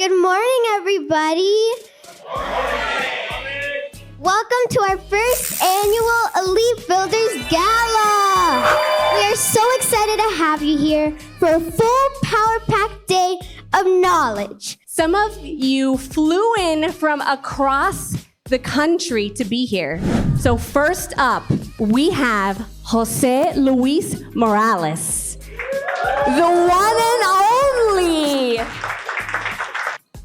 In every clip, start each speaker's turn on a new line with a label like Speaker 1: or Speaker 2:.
Speaker 1: Good morning, everybody. Welcome to our first annual Elite Builders Gala. We are so excited to have you here for a full power-packed day of knowledge.
Speaker 2: Some of you flew in from across the country to be here. So first up, we have Jose Luis Morales, the one and only.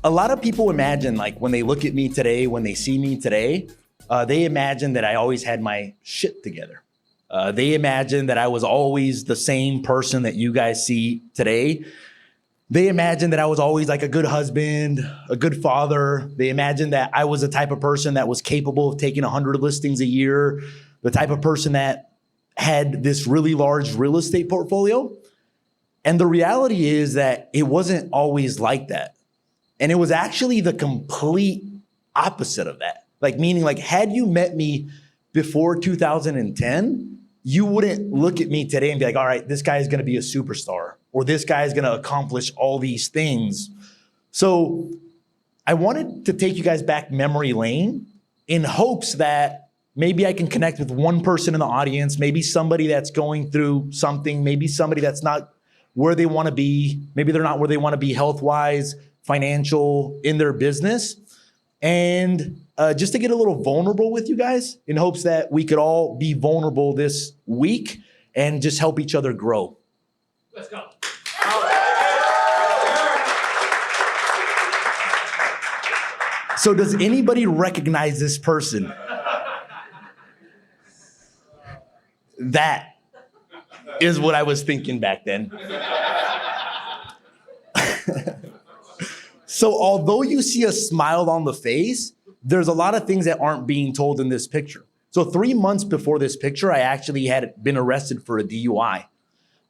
Speaker 3: A lot of people imagine, like, when they look at me today, when they see me today, they imagine that I always had my shit together. They imagine that I was always the same person that you guys see today. They imagine that I was always like a good husband, a good father. They imagine that I was the type of person that was capable of taking 100 listings a year, the type of person that had this really large real estate portfolio. And the reality is that it wasn't always like that. And it was actually the complete opposite of that. Like, meaning, like, had you met me before 2010, you wouldn't look at me today and be like, all right, this guy is going to be a superstar, or this guy is going to accomplish all these things. So I wanted to take you guys back memory lane in hopes that maybe I can connect with one person in the audience, maybe somebody that's going through something, maybe somebody that's not where they want to be, maybe they're not where they want to be health-wise, financial, in their business. And just to get a little vulnerable with you guys in hopes that we could all be vulnerable this week and just help each other grow.
Speaker 4: Let's go.
Speaker 3: So does anybody recognize this person? That is what I was thinking back then. So although you see a smile on the face, there's a lot of things that aren't being told in this picture. So 3 months before this picture, I actually had been arrested for a DUI.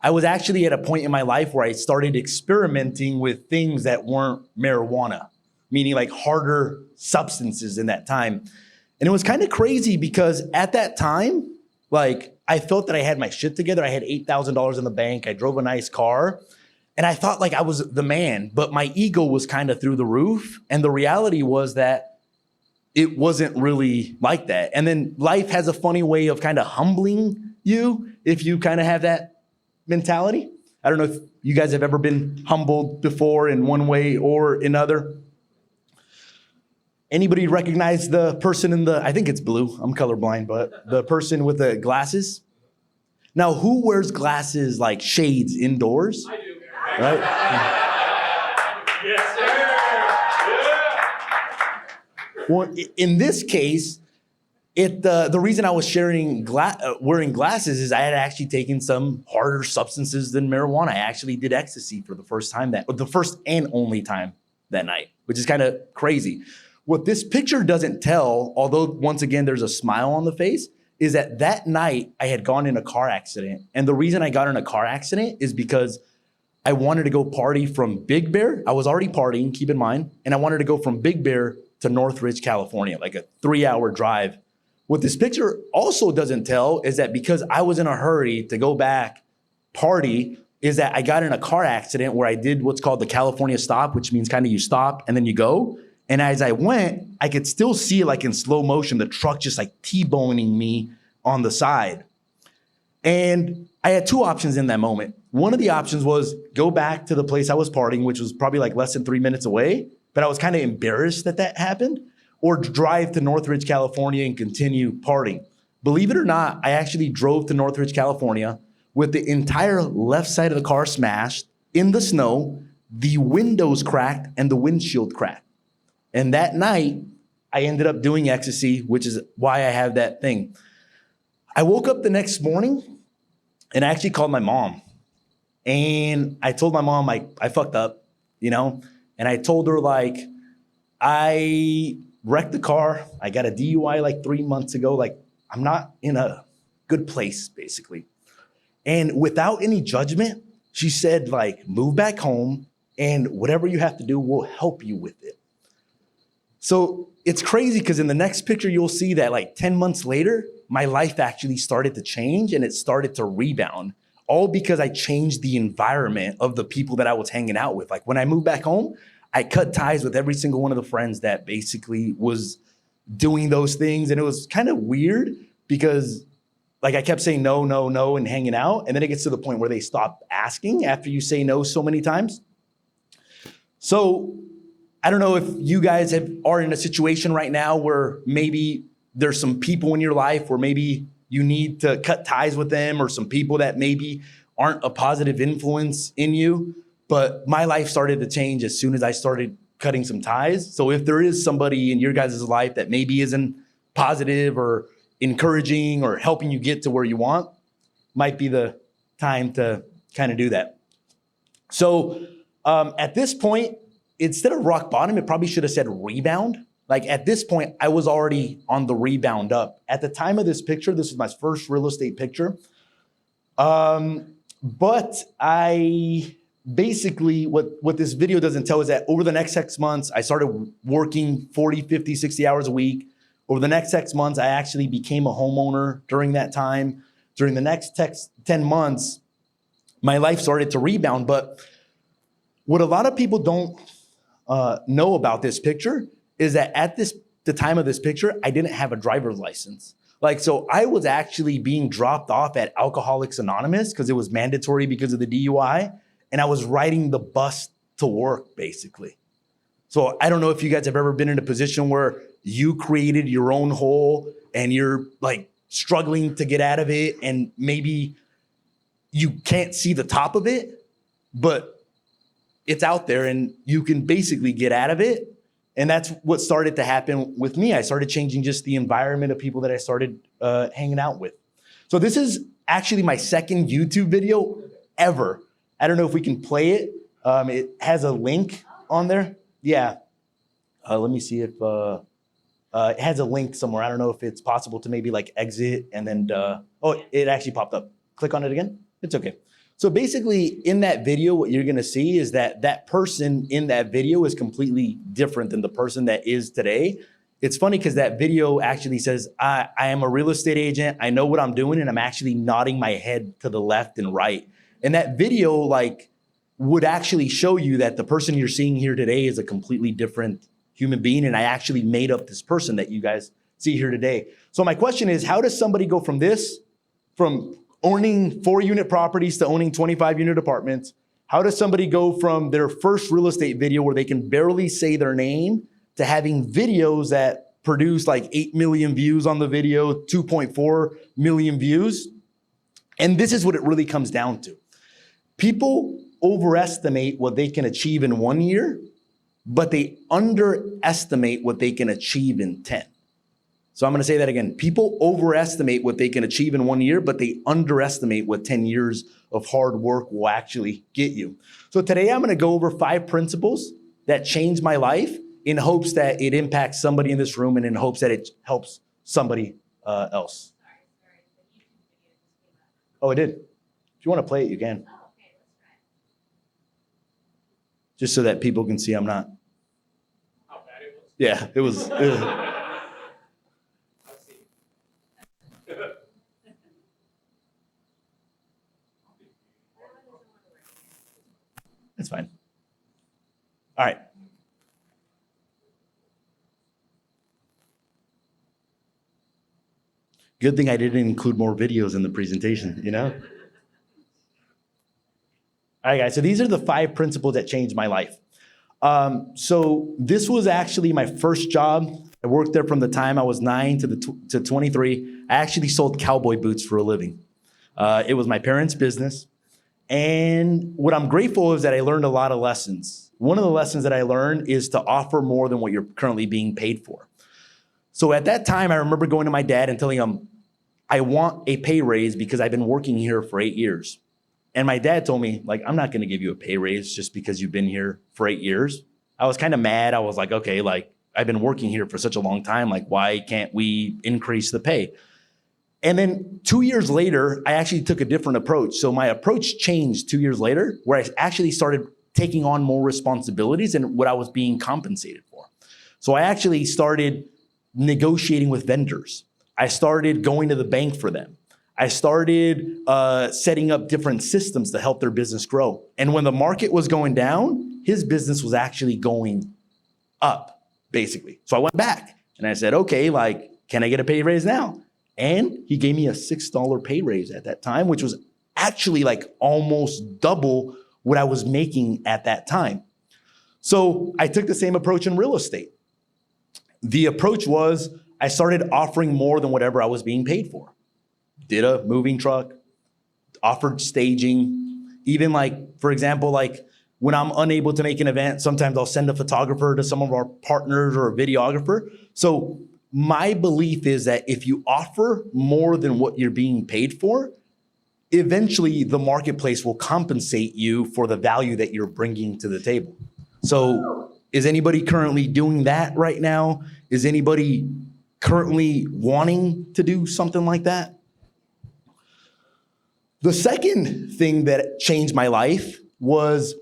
Speaker 3: I was actually at a point in my life where I started experimenting with things that weren't marijuana, meaning like harder substances in that time. And it was kind of crazy because at that time, like, I felt that I had my shit together. I had $8,000 in the bank. I drove a nice car. And I thought like I was the man, but my ego was kind of through the roof. And the reality was that it wasn't really like that. And then life has a funny way of kind of humbling you if you kind of have that mentality. I don't know if you guys have ever been humbled before in one way or another. Anybody recognize the person in the, I think it's blue, I'm colorblind, but the person with the glasses? Now, who wears glasses like shades indoors?
Speaker 4: I do.
Speaker 3: Right?
Speaker 4: Yes, sir. Yeah.
Speaker 3: Well, in this case, the reason I was wearing glasses is I had actually taken some harder substances than marijuana. I actually did ecstasy for the first and only time that night, which is kind of crazy. What this picture doesn't tell, although once again there's a smile on the face, is that night I had gone in a car accident. And the reason I got in a car accident is because I wanted to go party from Big Bear. I was already partying, keep in mind. And I wanted to go from Big Bear to Northridge, California, like a 3-hour drive. What this picture also doesn't tell is that because I was in a hurry to go back party, is that I got in a car accident where I did what's called the California stop, which means kind of you stop and then you go. And as I went, I could still see, like in slow motion, the truck just like T-boning me on the side. And I had two options in that moment. One of the options was go back to the place I was partying, which was probably like less than 3 minutes away, but I was kind of embarrassed that happened, or drive to Northridge, California and continue partying. Believe it or not, I actually drove to Northridge, California with the entire left side of the car smashed in the snow, the windows cracked and the windshield cracked. And that night, I ended up doing ecstasy, which is why I have that thing. I woke up the next morning and I actually called my mom. And I told my mom, like, I fucked up, you know? And I told her, like, I wrecked the car. I got a DUI like 3 months ago. Like, I'm not in a good place, basically. And without any judgment, she said, like, move back home and whatever you have to do, we'll help you with it. So it's crazy because in the next picture, you'll see that like 10 months later, my life actually started to change and it started to rebound, all because I changed the environment of the people that I was hanging out with. Like when I moved back home, I cut ties with every single one of the friends that basically was doing those things. And it was kind of weird because like I kept saying no, no, no, and hanging out. And then it gets to the point where they stop asking after you say no so many times. So I don't know if you guys are in a situation right now where maybe there's some people in your life where maybe you need to cut ties with them, or some people that maybe aren't a positive influence in you. But my life started to change as soon as I started cutting some ties. So if there is somebody in your guys' life that maybe isn't positive or encouraging or helping you get to where you want, might be the time to kind of do that. So at this point, instead of rock bottom, it probably should have said rebound. Like at this point, I was already on the rebound up. At the time of this picture, this was my first real estate picture. But I basically, what this video doesn't tell is that over the next 6 months, I started working 40, 50, 60 hours a week. Over the next 6 months, I actually became a homeowner during that time. During the next 10 months, my life started to rebound. But what a lot of people don't know about this picture is that at the time of this picture, I didn't have a driver's license. Like, so I was actually being dropped off at Alcoholics Anonymous because it was mandatory because of the DUI. And I was riding the bus to work, basically. So I don't know if you guys have ever been in a position where you created your own hole and you're like struggling to get out of it, and maybe you can't see the top of it, but it's out there and you can basically get out of it. And that's what started to happen with me. I started changing just the environment of people that I started hanging out with. So this is actually my second YouTube video ever. I don't know if we can play it. It has a link on there. Yeah. Let me see if it has a link somewhere. I don't know if it's possible to maybe like exit and then, oh, it actually popped up. Click on it again. It's okay. So basically in that video, what you're going to see is that that person in that video is completely different than the person that is today. It's funny because that video actually says, I am a real estate agent. I know what I'm doing. And I'm actually nodding my head to the left and right. And that video like would actually show you that the person you're seeing here today is a completely different human being. And I actually made up this person that you guys see here today. So my question is, how does somebody go from owning 4-unit properties to owning 25-unit apartments? How does somebody go from their first real estate video where they can barely say their name to having videos that produce like 8 million views on the video, 2.4 million views? And this is what it really comes down to. People overestimate what they can achieve in 1 year, but they underestimate what they can achieve in 10. So I'm going to say that again. People overestimate what they can achieve in 1 year, but they underestimate what 10 years of hard work will actually get you. So today I'm going to go over 5 principles that changed my life in hopes that it impacts somebody in this room and in hopes that it helps somebody else. Oh, it did. If you want to play it, you can. Just so that people can see I'm not.
Speaker 4: How bad it was?
Speaker 3: Yeah, it was. It's fine. All right. Good thing I didn't include more videos in the presentation, you know? All right, guys, so these are the 5 principles that changed my life. So this was actually my first job. I worked there from the time I was 9 to 23. I actually sold cowboy boots for a living. It was my parents' business. And what I'm grateful is that I learned a lot of lessons. One of the lessons that I learned is to offer more than what you're currently being paid for. So at that time, I remember going to my dad and telling him, I want a pay raise because I've been working here for 8 years. And my dad told me, like, I'm not going to give you a pay raise just because you've been here for 8 years. I was kind of mad. I was like, okay, like, I've been working here for such a long time. Like, why can't we increase the pay? And then 2 years later, I actually took a different approach. So my approach changed 2 years later, where I actually started taking on more responsibilities than what I was being compensated for. So I actually started negotiating with vendors. I started going to the bank for them. I started setting up different systems to help their business grow. And when the market was going down, his business was actually going up, basically. So I went back and I said, okay, like, can I get a pay raise now? And he gave me a $6 pay raise at that time, which was actually like almost double what I was making at that time. So I took the same approach in real estate. The approach was I started offering more than whatever I was being paid for. Did a moving truck, offered staging, even like, for example, like when I'm unable to make an event, sometimes I'll send a photographer to some of our partners or a videographer. So my belief is that if you offer more than what you're being paid for, eventually the marketplace will compensate you for the value that you're bringing to the table. So is anybody currently doing that right now? Is anybody currently wanting to do something like that? The second thing that changed my life was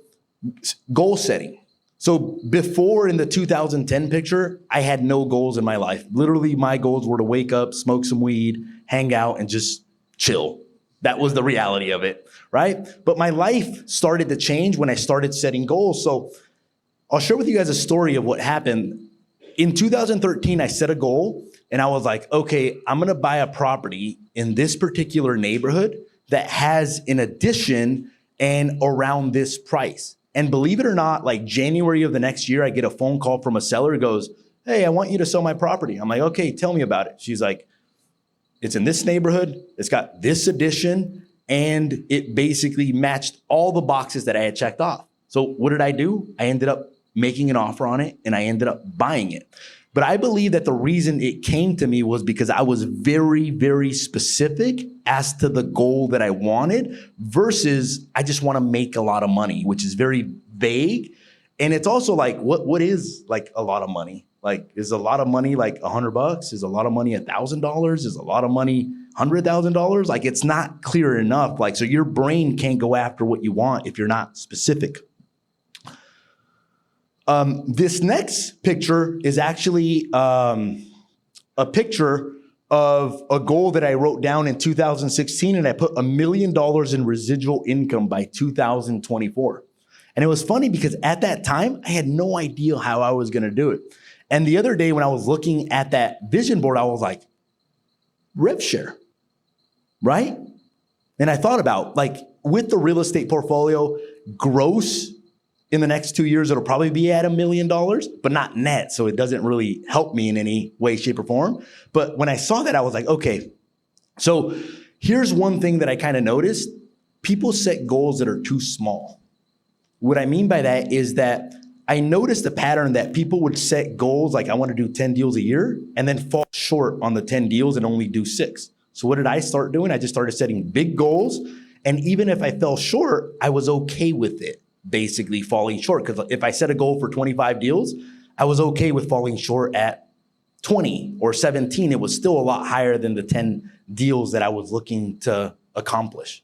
Speaker 3: goal setting. So before, in the 2010 picture, I had no goals in my life. Literally, my goals were to wake up, smoke some weed, hang out, and just chill. That was the reality of it, right? But my life started to change when I started setting goals. So I'll share with you guys a story of what happened. In 2013, I set a goal, and I was like, okay, I'm gonna buy a property in this particular neighborhood that has an addition and around this price. And believe it or not, like January of the next year, I get a phone call from a seller who goes, hey, I want you to sell my property. I'm like, okay, tell me about it. She's like, it's in this neighborhood, it's got this addition, and it basically matched all the boxes that I had checked off. So what did I do? I ended up making an offer on it, and I ended up buying it. But I believe that the reason it came to me was because I was very, very specific as to the goal that I wanted versus I just want to make a lot of money, which is very vague. And it's also like, what is like a lot of money? Like, is a lot of money like $100? Is a lot of money $1,000? Is a lot of money $100,000? Like, it's not clear enough. Like, so your brain can't go after what you want if you're not specific. This next picture is actually a picture of a goal that I wrote down in 2016, and I put $1 million in residual income by 2024. And it was funny because at that time, I had no idea how I was going to do it. And the other day when I was looking at that vision board, I was like, rev share, right? And I thought about, like, with the real estate portfolio, gross in the next 2 years, it'll probably be at $1 million, but not net. So it doesn't really help me in any way, shape, or form. But when I saw that, I was like, okay. So here's one thing that I kind of noticed. People set goals that are too small. What I mean by that is that I noticed a pattern that people would set goals like, I want to do 10 deals a year, and then fall short on the 10 deals and only do 6. So what did I start doing? I just started setting big goals. And even if I fell short, I was okay with it, basically falling short. Because if I set a goal for 25 deals, I was okay with falling short at 20 or 17. It was still a lot higher than the 10 deals that I was looking to accomplish.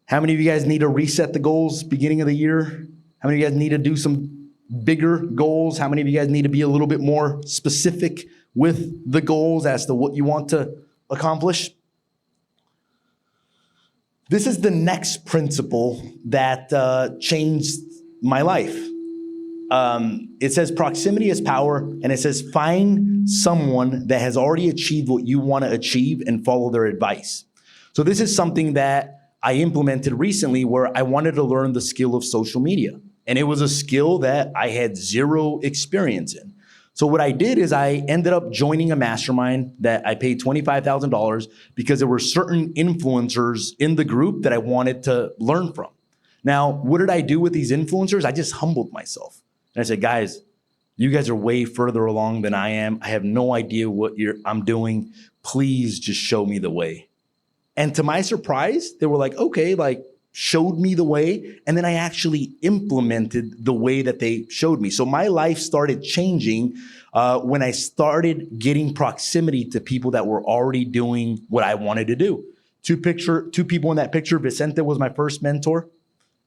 Speaker 3: How many of you guys need to reset the goals beginning of the year? How many of you guys need to do some bigger goals? How many of you guys need to be a little bit more specific with the goals as to what you want to accomplish? This is the next principle that changed my life. It says proximity is power, and it says find someone that has already achieved what you want to achieve and follow their advice. So this is something that I implemented recently where I wanted to learn the skill of social media. And it was a skill that I had zero experience in. So what I did is I ended up joining a mastermind that I paid $25,000 because there were certain influencers in the group that I wanted to learn from. Now, what did I do with these influencers? I just humbled myself. And I said, guys, you guys are way further along than I am. I have no idea what I'm doing. Please just show me the way. And to my surprise, they were like, okay, like showed me the way. And then I actually implemented the way that they showed me. So my life started changing when I started getting proximity to people that were already doing what I wanted to do. Two people in that picture. Vicente was my first mentor.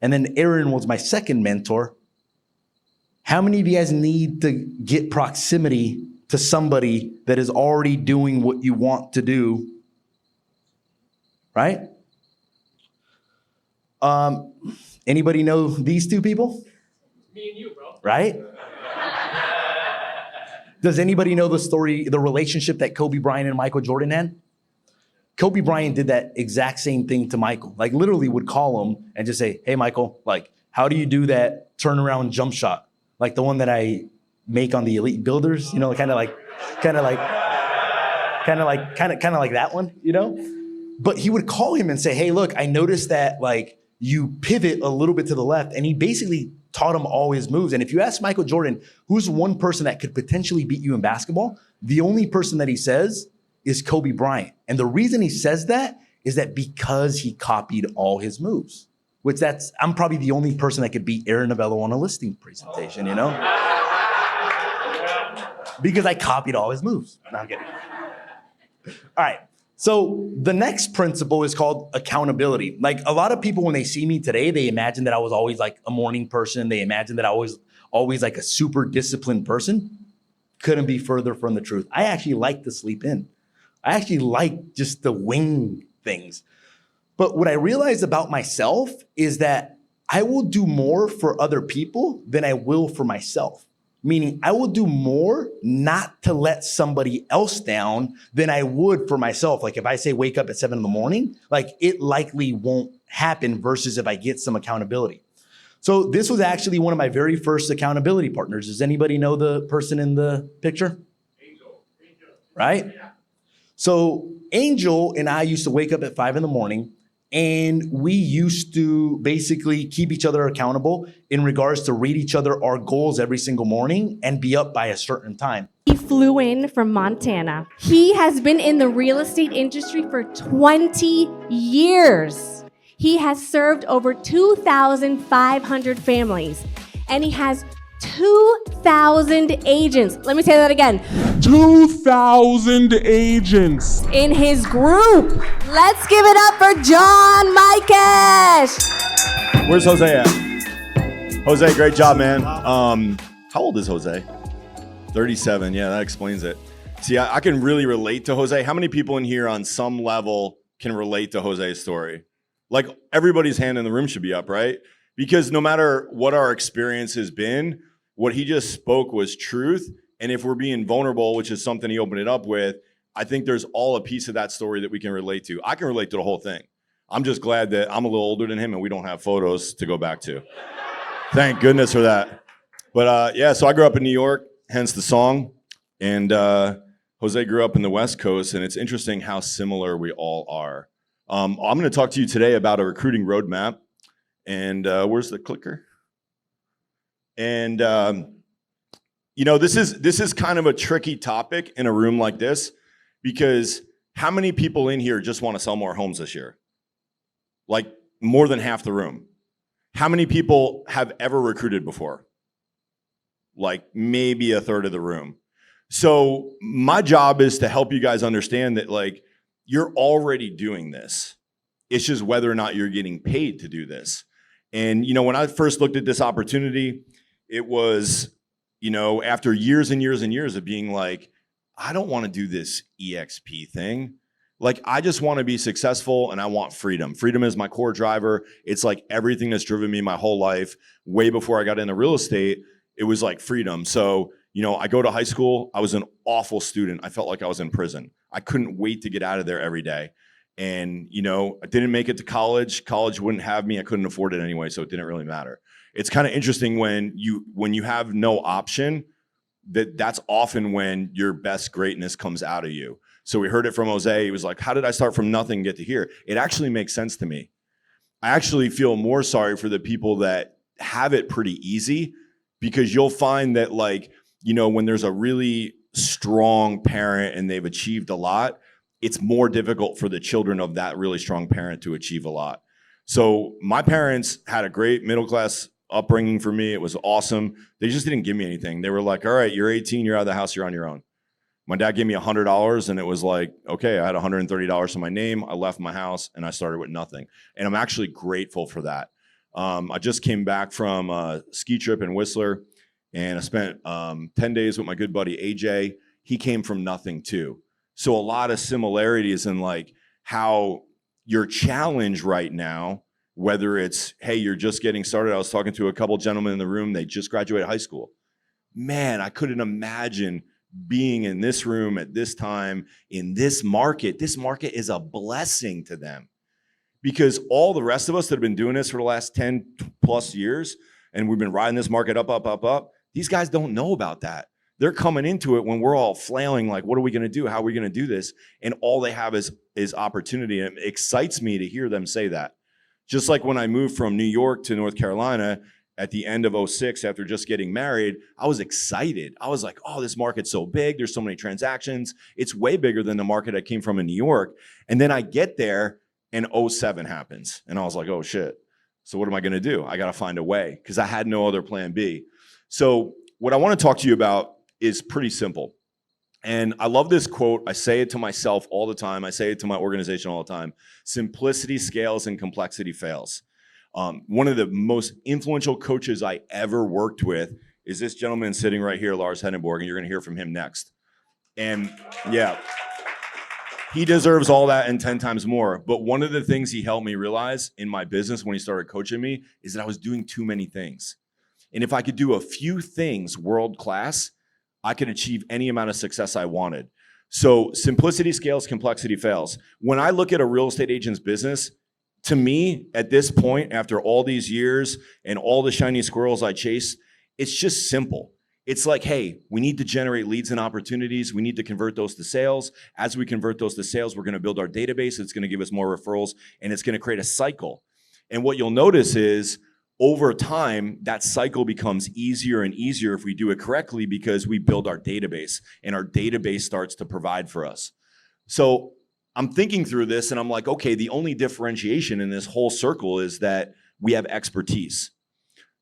Speaker 3: And then Aaron was my second mentor. How many of you guys need to get proximity to somebody that is already doing what you want to do? right? Anybody know these two people?
Speaker 4: Me and you, bro.
Speaker 3: Right? Does anybody know the story, the relationship that Kobe Bryant and Michael Jordan had? Kobe Bryant did that exact same thing to Michael. Like literally would call him and just say, hey, Michael, like, how do you do that turnaround jump shot? Like the one that I make on the Elite Builders, you know, kind of like that one, you know? But he would call him and say, hey, look, I noticed that like you pivot a little bit to the left. And he basically taught him all his moves. And if you ask Michael Jordan, who's one person that could potentially beat you in basketball? The only person that he says is Kobe Bryant. And the reason he says that is that because he copied all his moves, I'm probably the only person that could beat Aaron Novello on a listing presentation, you know? Because I copied all his moves. No, I'm kidding. All right. So the next principle is called accountability. Like a lot of people, when they see me today, they imagine that I was always like a morning person. They imagine that I was always like a super disciplined person. Couldn't be further from the truth. I actually like to sleep in. I actually like just to wing things. But what I realized about myself is that I will do more for other people than I will for myself. Meaning I will do more not to let somebody else down than I would for myself. Like if I say wake up at 7 a.m, like it likely won't happen versus if I get some accountability. So this was actually one of my very first accountability partners. Does anybody know the person in the picture?
Speaker 4: Angel.
Speaker 3: Right? So Angel and I used to wake up at 5 a.m, and we used to basically keep each other accountable in regards to read each other our goals every single morning and be up by a certain time.
Speaker 2: He flew in from Montana. He has been in the real estate industry for 20 years. He has served over 2,500 families, and he has 2,000 agents. Let me say that again.
Speaker 5: 2,000 agents.
Speaker 2: In his group. Let's give it up for John Mikesh.
Speaker 6: Where's Jose at? Jose, great job, man. How old is Jose? 37. Yeah, that explains it. See, I can really relate to Jose. How many people in here on some level can relate to Jose's story? Like everybody's hand in the room should be up, right? Because no matter what our experience has been, what he just spoke was truth. And if we're being vulnerable, which is something he opened it up with, I think there's all a piece of that story that we can relate to. I can relate to the whole thing. I'm just glad that I'm a little older than him and we don't have photos to go back to. Thank goodness for that. But yeah, so I grew up in New York, hence the song. And Jose grew up in the West Coast, and it's interesting how similar we all are. I'm going to talk to you today about a recruiting roadmap. And where's the clicker? And you know, this is kind of a tricky topic in a room like this, because how many people in here just want to sell more homes this year? Like more than half the room. How many people have ever recruited before? Like maybe a third of the room. So my job is to help you guys understand that like you're already doing this. It's just whether or not you're getting paid to do this. And, you know, when I first looked at this opportunity, it was, you know, after years and years and years of being like, I don't want to do this EXP thing. Like, I just want to be successful and I want freedom. Freedom is my core driver. It's like everything that's driven me my whole life. Way before I got into real estate, it was like freedom. So, you know, I go to high school. I was an awful student. I felt like I was in prison. I couldn't wait to get out of there every day. And, you know, I didn't make it to college. College wouldn't have me. I couldn't afford it anyway, so it didn't really matter. It's kind of interesting when you have no option, that's often when your best greatness comes out of you. So we heard it from Jose. He was like, how did I start from nothing and get to here? It actually makes sense to me. I actually feel more sorry for the people that have it pretty easy, because you'll find that, like, you know, when there's a really strong parent and they've achieved a lot, it's more difficult for the children of that really strong parent to achieve a lot. So my parents had a great middle-class upbringing for me. It was awesome. They just didn't give me anything. They were like, all right, you're 18, you're out of the house, you're on your own. My dad gave me $100, and it was like, okay, I had $130 to my name. I left my house and I started with nothing. And I'm actually grateful for that. I just came back from a ski trip in Whistler, and I spent 10 days with my good buddy, AJ. He came from nothing too. So a lot of similarities in like how, your challenge right now, whether it's, hey, you're just getting started. I was talking to a couple gentlemen in the room. They just graduated high school. Man, I couldn't imagine being in this room at this time in this market. This market is a blessing to them because all the rest of us that have been doing this for the last 10 plus years, and we've been riding this market up, these guys don't know about that. They're coming into it when we're all flailing like, what are we going to do? How are we going to do this? And all they have is opportunity. And it excites me to hear them say that. Just like when I moved from New York to North Carolina at the end of 06 after just getting married, I was excited. I was like, oh, this market's so big. There's so many transactions. It's way bigger than the market I came from in New York. And then I get there and 07 happens. And I was like, oh shit. So what am I going to do? I got to find a way because I had no other plan B. So what I want to talk to you about is pretty simple. And I love this quote. I say it to myself all the time. I say it to my organization all the time. Simplicity scales and complexity fails. One of the most influential coaches I ever worked with is this gentleman sitting right here, Lars Henneborg, and you're going to hear from him next. And yeah, he deserves all that and 10 times more. But one of the things he helped me realize in my business when he started coaching me is that I was doing too many things. And if I could do a few things world-class, I could achieve any amount of success I wanted. So simplicity scales, complexity fails. When I look at a real estate agent's business, to me, at this point, after all these years and all the shiny squirrels I chased, it's just simple. It's like, hey, we need to generate leads and opportunities. We need to convert those to sales. As we convert those to sales, we're going to build our database. It's going to give us more referrals, and it's going to create a cycle. And what you'll notice is, over time, that cycle becomes easier and easier if we do it correctly because we build our database and our database starts to provide for us. So I'm thinking through this and I'm like, okay, the only differentiation in this whole circle is that we have expertise.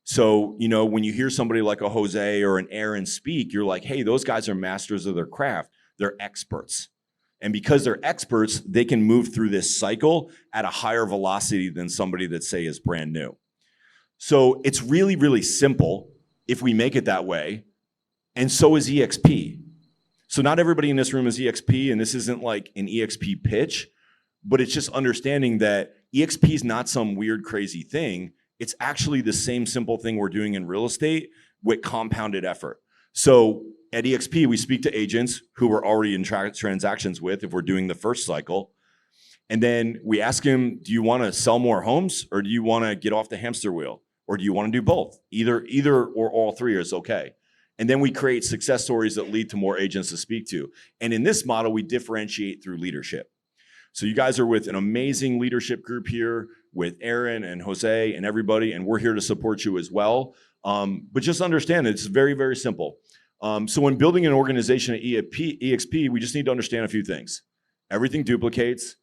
Speaker 6: So, you know, when you hear somebody like a Jose or an Aaron speak, you're like, hey, those guys are masters of their craft. They're experts. And because they're experts, they can move through this cycle at a higher velocity than somebody that, say, is brand new. So it's really, really simple if we make it that way. And so is EXP. So not everybody in this room is EXP, and this isn't like an EXP pitch, but it's just understanding that EXP is not some weird, crazy thing. It's actually the same simple thing we're doing in real estate with compounded effort. So at EXP, we speak to agents who we're already in transactions with if we're doing the first cycle. And then we ask them, do you want to sell more homes or do you want to get off the hamster wheel? Or do you want to do both? Either or all three is okay. And then we create success stories that lead to more agents to speak to. And in this model, we differentiate through leadership. So you guys are with an amazing leadership group here with Aaron and Jose and everybody, and we're here to support you as well. But just understand it's very, very simple. So when building an organization at EXP, we just need to understand a few things. Everything duplicates.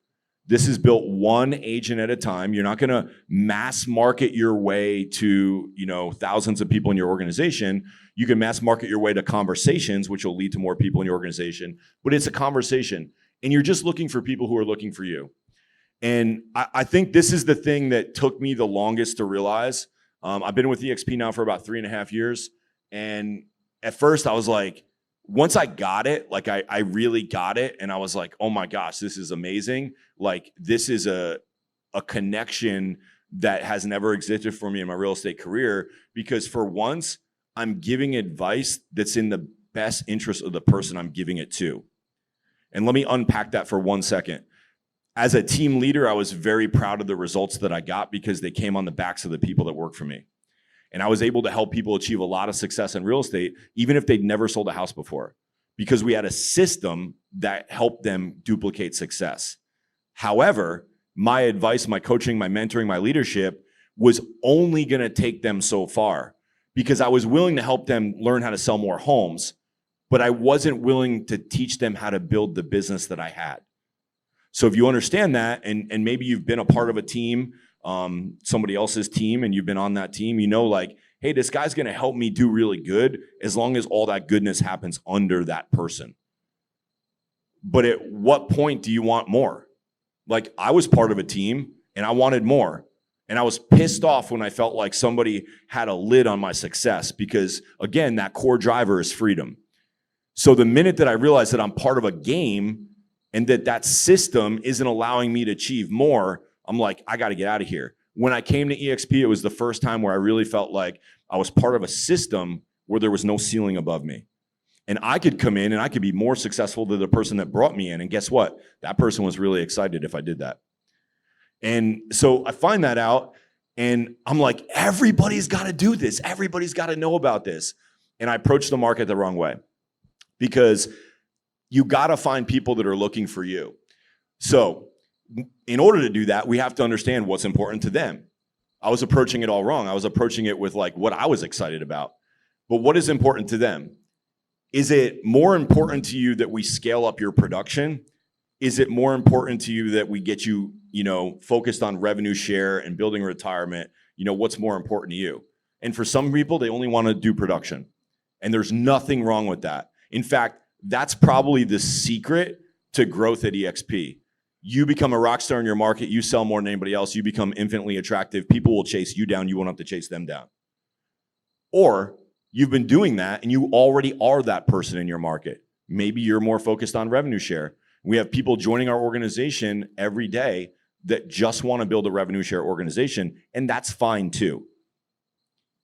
Speaker 6: This is built one agent at a time. You're not going to mass market your way to, you know, thousands of people in your organization. You can mass market your way to conversations, which will lead to more people in your organization. But it's a conversation, and you're just looking for people who are looking for you. And I think this is the thing that took me the longest to realize. I've been with EXP now for about 3.5 years, and at first I was like, once I got it, like I really got it, and I was like, oh my gosh, this is amazing. Like this is a connection that has never existed for me in my real estate career, because for once, I'm giving advice that's in the best interest of the person I'm giving it to. And let me unpack that for 1 second. As a team leader, I was very proud of the results that I got because they came on the backs of the people that work for me. And I was able to help people achieve a lot of success in real estate, even if they'd never sold a house before, because we had a system that helped them duplicate success. However, my advice, my coaching, my mentoring, my leadership was only going to take them so far, because I was willing to help them learn how to sell more homes, but I wasn't willing to teach them how to build the business that I had. So if you understand that, and maybe you've been a part of a team, somebody else's team, and you've been on that team, you know, like, hey, this guy's going to help me do really good as long as all that goodness happens under that person. But at what point do you want more? Like, I was part of a team and I wanted more. And I was pissed off when I felt like somebody had a lid on my success, because again, that core driver is freedom. So the minute that I realized that I'm part of a game and that system isn't allowing me to achieve more, I'm like, I got to get out of here. When I came to EXP, it was the first time where I really felt like I was part of a system where there was no ceiling above me. And I could come in and I could be more successful than the person that brought me in. And guess what? That person was really excited if I did that. And so I find that out and I'm like, everybody's got to do this. Everybody's got to know about this. And I approached the market the wrong way because you got to find people that are looking for you. So in order to do that, we have to understand what's important to them. I was approaching it all wrong. I was approaching it with like what I was excited about. But what is important to them? Is it more important to you that we scale up your production? Is it more important to you that we get you, focused on revenue share and building retirement? What's more important to you? And for some people, they only want to do production. And there's nothing wrong with that. In fact, that's probably the secret to growth at EXP. You become a rock star in your market, you sell more than anybody else, you become infinitely attractive, people will chase you down, you won't have to chase them down. Or you've been doing that and you already are that person in your market. Maybe you're more focused on revenue share. We have people joining our organization every day that just want to build a revenue share organization, and that's fine too.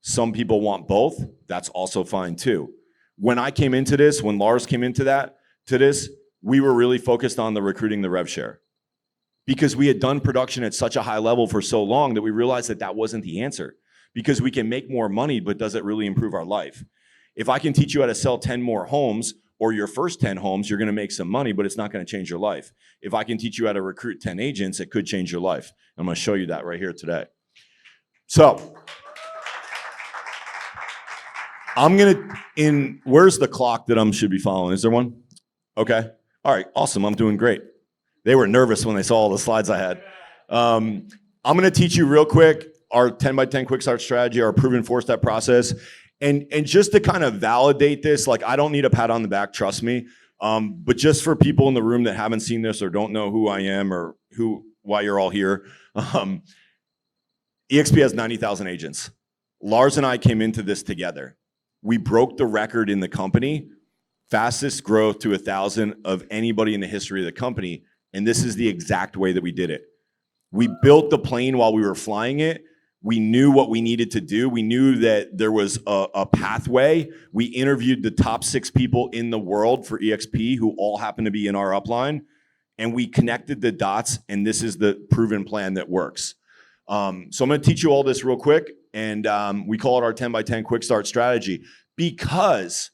Speaker 6: Some people want both, that's also fine too. When I came into this, when Lars came into this, we were really focused on the recruiting the rev share because we had done production at such a high level for so long that we realized that that wasn't the answer. Because we can make more money, but does it really improve our life? If I can teach you how to sell 10 more homes or your first 10 homes, you're gonna make some money, but it's not gonna change your life. If I can teach you how to recruit 10 agents, it could change your life. I'm gonna show you that right here today. So, where's the clock that I should be following? Is there one? Okay, all right, awesome, I'm doing great. They were nervous when they saw all the slides I had. I'm gonna teach you real quick our 10 by 10 quick start strategy, our proven 4-step process. And just to kind of validate this, like I don't need a pat on the back, trust me. But just for people in the room that haven't seen this or don't know who I am or why you're all here, EXP has 90,000 agents. Lars and I came into this together. We broke the record in the company, fastest growth to 1,000 of anybody in the history of the company. And this is the exact way that we did it. We built the plane while we were flying it. We knew what we needed to do. We knew that there was a pathway. We interviewed the top 6 people in the world for EXP who all happen to be in our upline. And we connected the dots, and this is the proven plan that works. So I'm gonna teach you all this real quick, and we call it our 10 by 10 quick start strategy because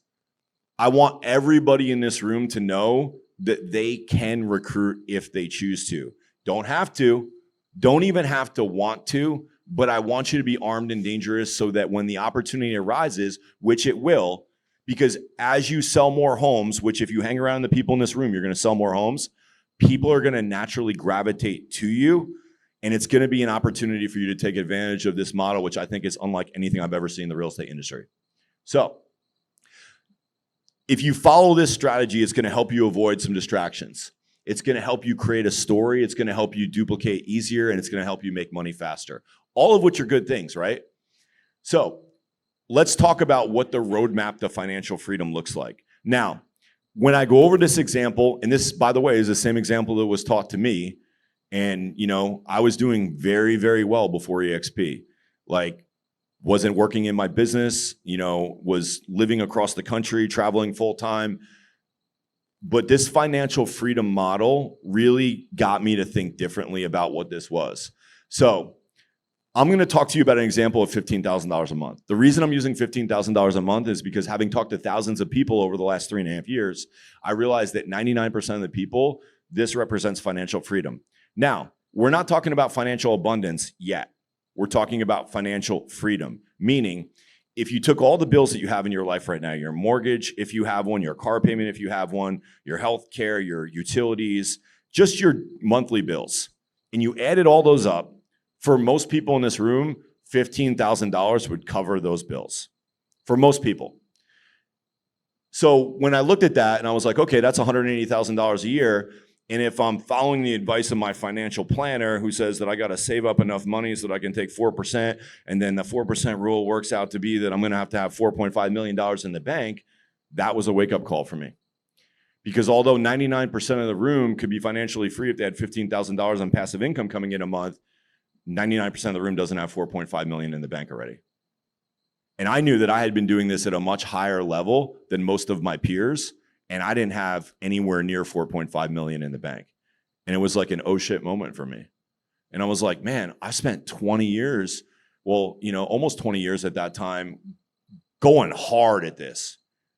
Speaker 6: I want everybody in this room to know that they can recruit if they choose to. Don't have to, don't even have to want to, but I want you to be armed and dangerous so that when the opportunity arises, which it will, because as you sell more homes, which if you hang around the people in this room, you're gonna sell more homes, people are gonna naturally gravitate to you, and it's gonna be an opportunity for you to take advantage of this model, which I think is unlike anything I've ever seen in the real estate industry. So, if you follow this strategy, it's gonna help you avoid some distractions. It's gonna help you create a story, it's gonna help you duplicate easier, and it's gonna help you make money faster. All of which are good things, right? So let's talk about what the roadmap to financial freedom looks like. Now, when I go over this example, and this, by the way, is the same example that was taught to me, and I was doing very, very well before EXP. Like, wasn't working in my business, was living across the country, traveling full time. But this financial freedom model really got me to think differently about what this was. So I'm going to talk to you about an example of $15,000 a month. The reason I'm using $15,000 a month is because having talked to thousands of people over the last 3.5 years, I realized that 99% of the people, this represents financial freedom. Now, we're not talking about financial abundance yet. We're talking about financial freedom, meaning if you took all the bills that you have in your life right now, your mortgage, if you have one, your car payment, if you have one, your health care, your utilities, just your monthly bills, and you added all those up, for most people in this room, $15,000 would cover those bills. For most people. So when I looked at that and I was like, okay, that's $180,000 a year. And if I'm following the advice of my financial planner who says that I got to save up enough money so that I can take 4%, and then the 4% rule works out to be that I'm going to have $4.5 million in the bank, that was a wake-up call for me. Because although 99% of the room could be financially free if they had $15,000 on passive income coming in a month, 99% of the room doesn't have 4.5 million in the bank already. And I knew that I had been doing this at a much higher level than most of my peers, and I didn't have anywhere near 4.5 million in the bank. And it was like an oh shit moment for me. And I was like, man, I spent 20 years, almost 20 years at that time, going hard at this.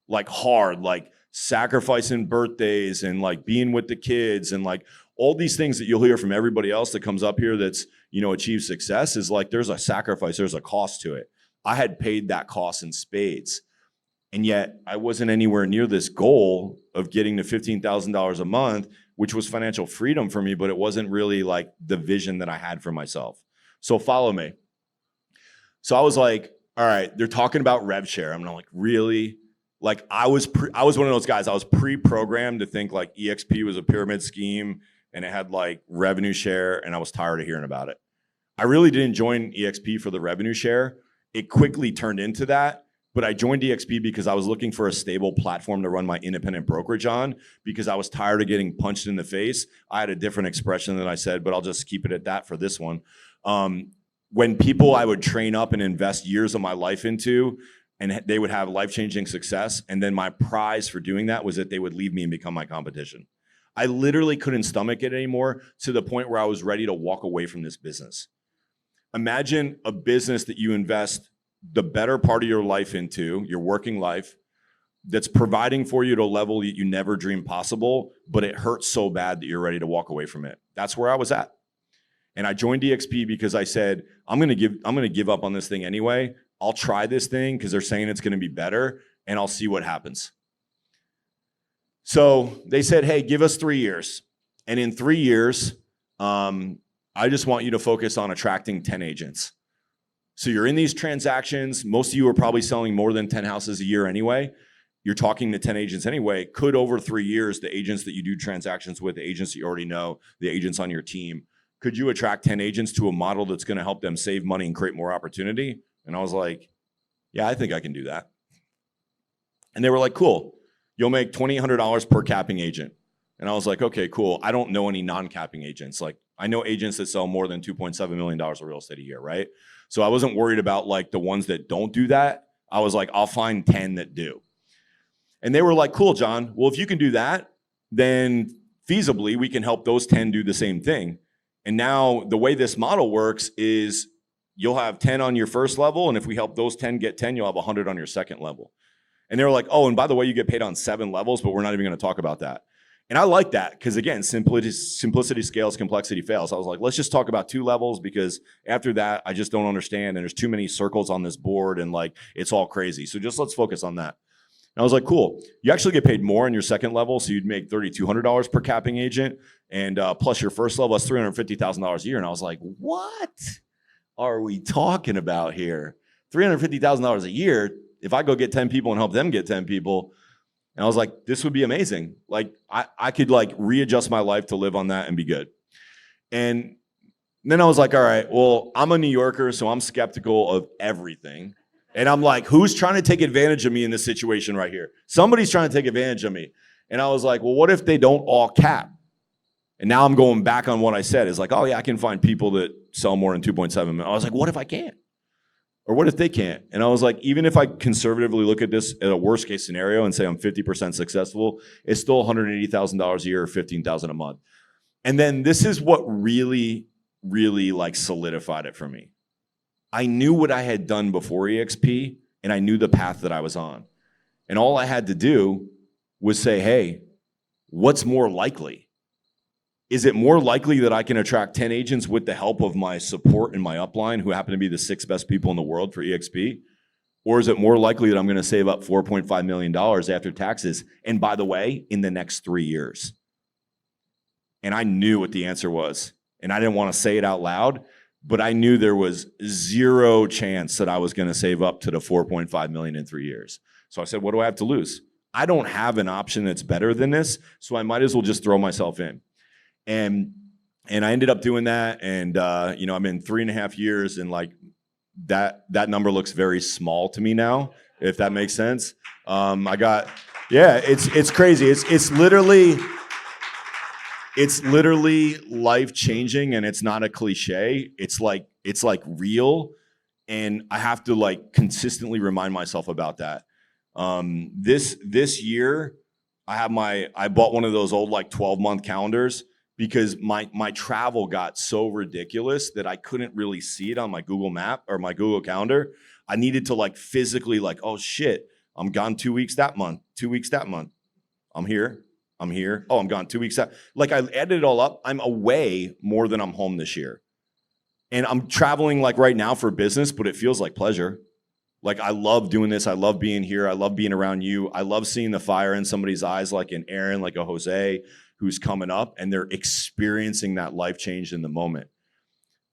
Speaker 6: Like hard, like sacrificing birthdays and like being with the kids and like all these things that you'll hear from everybody else that comes up here that's, achieved success is like there's a sacrifice, there's a cost to it. I had paid that cost in spades. And yet I wasn't anywhere near this goal of getting to $15,000 a month, which was financial freedom for me, but it wasn't really like the vision that I had for myself. So follow me. So I was like, all right, they're talking about rev share. I'm like, really? Like I was one of those guys, I was pre-programmed to think like EXP was a pyramid scheme and it had like revenue share, and I was tired of hearing about it. I really didn't join EXP for the revenue share. It quickly turned into that, but I joined EXP because I was looking for a stable platform to run my independent brokerage on because I was tired of getting punched in the face. I had a different expression than I said, but I'll just keep it at that for this one. When people I would train up and invest years of my life into, and they would have life-changing success, and then my prize for doing that was that they would leave me and become my competition. I literally couldn't stomach it anymore to the point where I was ready to walk away from this business. Imagine a business that you invest the better part of your life into, your working life, that's providing for you at a level that you never dreamed possible, but it hurts so bad that you're ready to walk away from it. That's where I was at. And I joined EXP because I said, I'm gonna give up on this thing anyway. I'll try this thing because they're saying it's gonna be better, and I'll see what happens. So they said, hey, give us 3 years. And in 3 years, I just want you to focus on attracting 10 agents. So you're in these transactions. Most of you are probably selling more than 10 houses a year anyway. You're talking to 10 agents anyway. Could over 3 years, the agents that you do transactions with, the agents that you already know, the agents on your team, could you attract 10 agents to a model that's going to help them save money and create more opportunity? And I was like, yeah, I think I can do that. And they were like, cool. You'll make $2,800 per capping agent. And I was like, okay, cool. I don't know any non-capping agents. Like I know agents that sell more than $2.7 million of real estate a year, right? So I wasn't worried about like the ones that don't do that. I was like, I'll find 10 that do. And they were like, cool, John. Well, if you can do that, then feasibly we can help those 10 do the same thing. And now the way this model works is you'll have 10 on your first level. And if we help those 10 get 10, you'll have 100 on your second level. And they were like, oh, and by the way, you get paid on 7 levels, but we're not even going to talk about that. And I like that because, again, simplicity scales, complexity fails. I was like, let's just talk about 2 levels because after that, I just don't understand. And there's too many circles on this board and like it's all crazy. So just let's focus on that. And I was like, cool. You actually get paid more on your second level. So you'd make $3,200 per capping agent. And plus your first level is $350,000 a year. And I was like, what are we talking about here? $350,000 a year. If I go get 10 people and help them get 10 people. And I was like, this would be amazing. Like I could like readjust my life to live on that and be good. And then I was like, all right, well, I'm a New Yorker, so I'm skeptical of everything. And I'm like, who's trying to take advantage of me in this situation right here? Somebody's trying to take advantage of me. And I was like, well, what if they don't all cap? And now I'm going back on what I said. It's like, oh yeah, I can find people that sell more than 2.7 million. I was like, what if I can't? Or what if they can't? And I was like, even if I conservatively look at this at a worst case scenario and say I'm 50% successful, it's still $180,000 a year or $15,000 a month. And then this is what really, really like solidified it for me. I knew what I had done before EXP and I knew the path that I was on. And all I had to do was say, hey, what's more likely? Is it more likely that I can attract 10 agents with the help of my support and my upline, who happen to be the 6 best people in the world for EXP? Or is it more likely that I'm going to save up $4.5 million after taxes? And by the way, in the next 3 years. And I knew what the answer was. And I didn't want to say it out loud, but I knew there was 0 chance that I was going to save up to the 4.5 million in 3 years. So I said, what do I have to lose? I don't have an option that's better than this, so I might as well just throw myself in. And I ended up doing that, and I'm in 3.5 years, and like that number looks very small to me now, if that makes sense. I got Yeah, it's crazy. It's literally life changing, and it's not a cliche. It's like real, and I have to like consistently remind myself about that. This year, I bought one of those old like 12-month calendars because my travel got so ridiculous that I couldn't really see it on my Google Map or my Google Calendar. I needed to like physically like, oh shit, I'm gone 2 weeks that month, 2 weeks that month. I'm here. Oh, I'm gone 2 weeks. Like I added it all up. I'm away more than I'm home this year. And I'm traveling like right now for business, but it feels like pleasure. Like I love doing this. I love being here. I love being around you. I love seeing the fire in somebody's eyes, like an Aaron, like a Jose who's coming up and they're experiencing that life change in the moment.